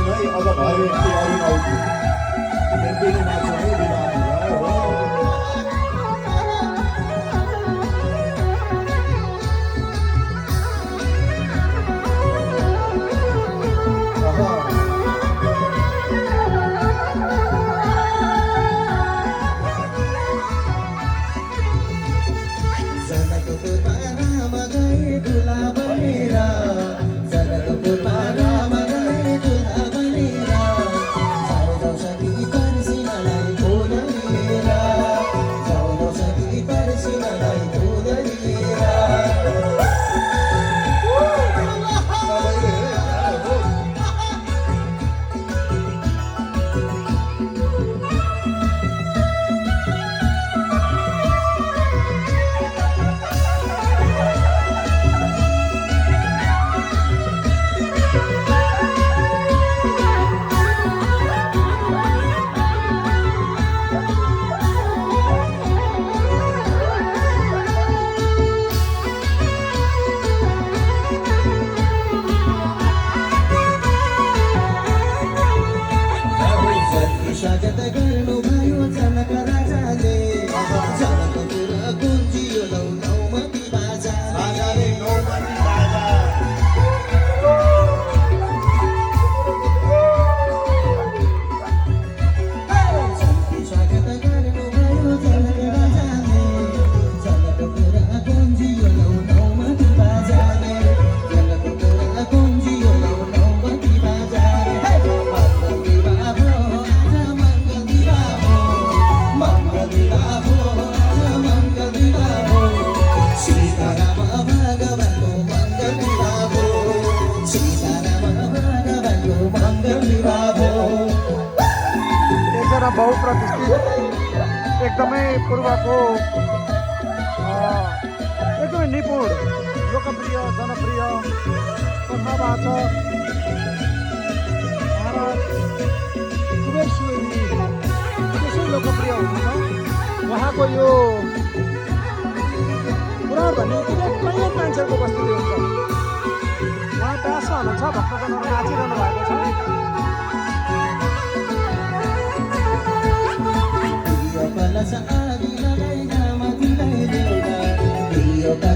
है अब भयो कि अभिनवजी यतिले नाच्छ है बिमारीलाई हो स्वागत गर्नुभयो जनक राजाले जनकपुर गुन्जियो नौमती बाजा बाजाले नौमती बाजा स्वागत गर्नुभयो जनक राजाले जनकपुर गुन्जियो नौमती बाजाले जनकपुर गुन्जियो नौमती बाजाले एकजना बहुप्रतिष्ठित एकदमै पूर्वको एकदमै निपुण लोकप्रिय जनप्रिय कथावाचक महाराज कुबेर सुवेदी त्यसै लोकप्रिय हुनुहुन्छ उहाँको यो पुराण भन्ने बित्तिकै मान्छेहरूको उपस्थिति हुन्छ उहाँ प्यासमा हुनुहुन्छ भक्तजनहरू नाचिरहनु भएको छ कलश आदि लगाई नाम दिलाई देउडा